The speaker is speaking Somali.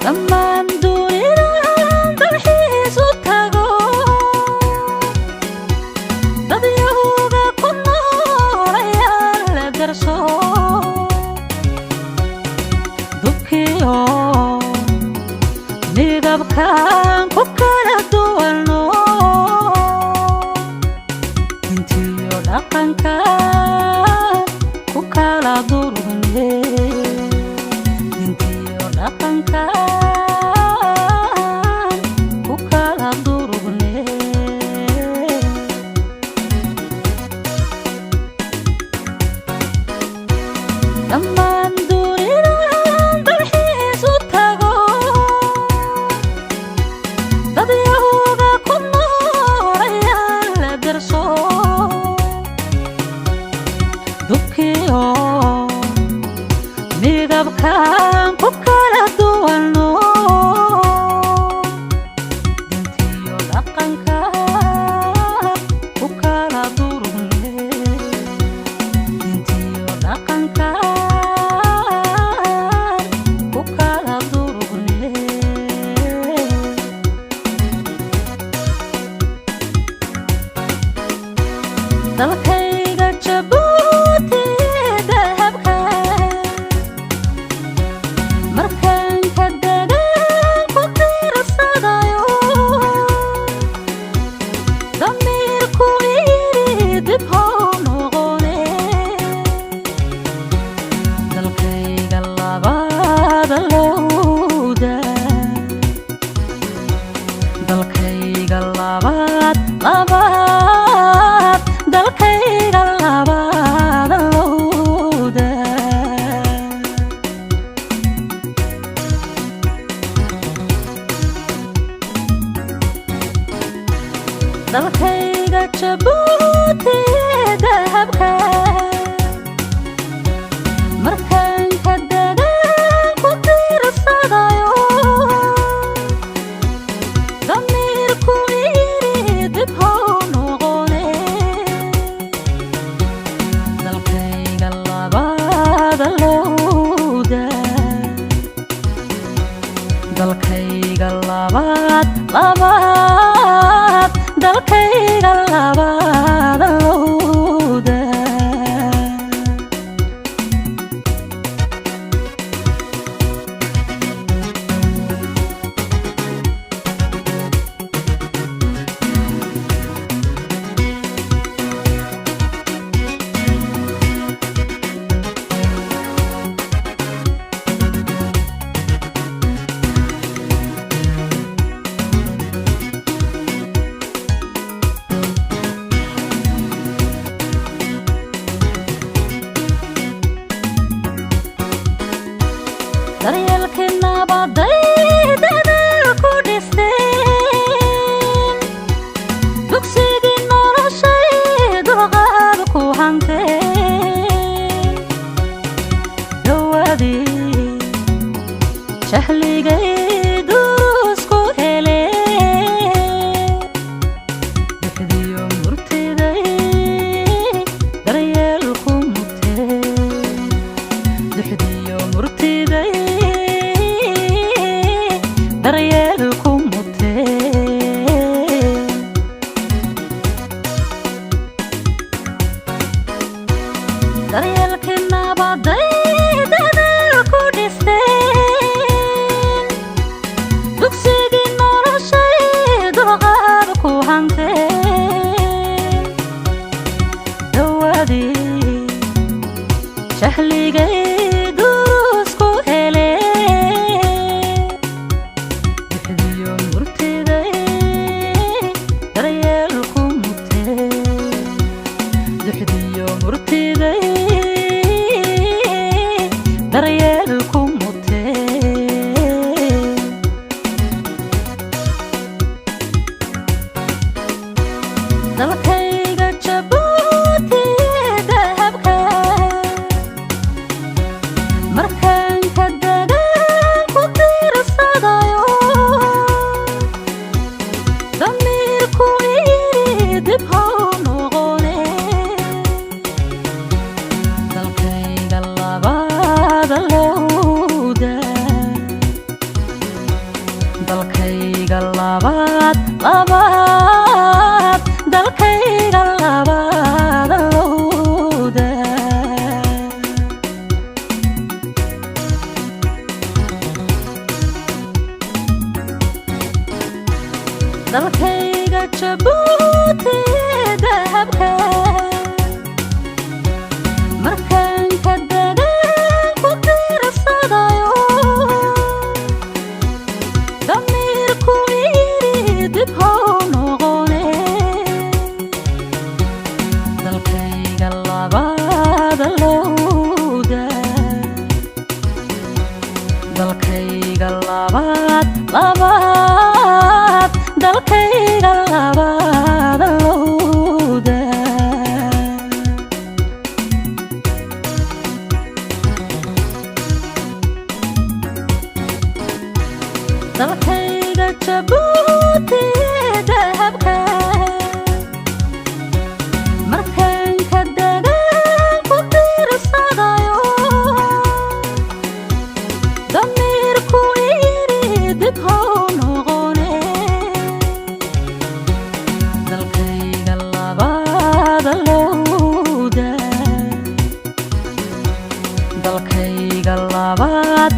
dhammaan dunidan dalxiisu tago dadyahooga ku nool ayaa la darso dubkiyo midabkaan ku kala duwano intiyo dhaqankaan ku kala durugne intiyo dhaqankaan ku kala durugne dhammaan dunidan dalxiisu tago dadyahooga ku nool ayaa la darso dubkiyo midabkaan ku kala duwano intiyo dhaqankaan ku kala durugne intiyo dhaqankaan ku kala durugne dalkayga Jabuuti dahabka markaan ka degaan ku tiirsadayo damiirku iyiri dib hoo noqone dalkayga labaada lowda dalkayga labaad dalkayga labaada lowda dalkayga Jabuuti dahabka markaan ka degaan ku tiirsadayo damiirku iyiri dib hoo noqone dalkayga labaada lowda dalkayga labaad dalkayga labaada lowda daryeelkii nabaday dadaal ku dhisteen dugsigii noloshay dulqaad ku hanteen dhawaadii jahligay duruusku heleen bixdiyo murtiday daryeelku mugteen bixdiyo murtiday daryeelku mugteen daryeelkii nabaday dadaal ku dhisteen dugsigii noloshay dulqaad ku hanteen dhawaadii jahligay duruusku heleen bixdiyo murtiday daryeelku mugteen bixdiyo murtiday daryeelku mugteen dalkayga Jabuuti dahabka markaan ka degaan ku tiirsadayo damiirku iyiri dib hoo noqone dalkayga labaada lowda labaad dalkayga labaad allowda dalkayga Jabuuti dahabka markaan ka dagaan ku tiirsadayo damiirku ii dib hau noqone dalkayga labaad allowda dalkayga labaad dalkayga labaad allowda dalkayga Jabuuti dahabka markaan ka dagaan ku tiirsadayo damiirku ii dib hau noqone dalkayga labaad allowda dalkayga labaad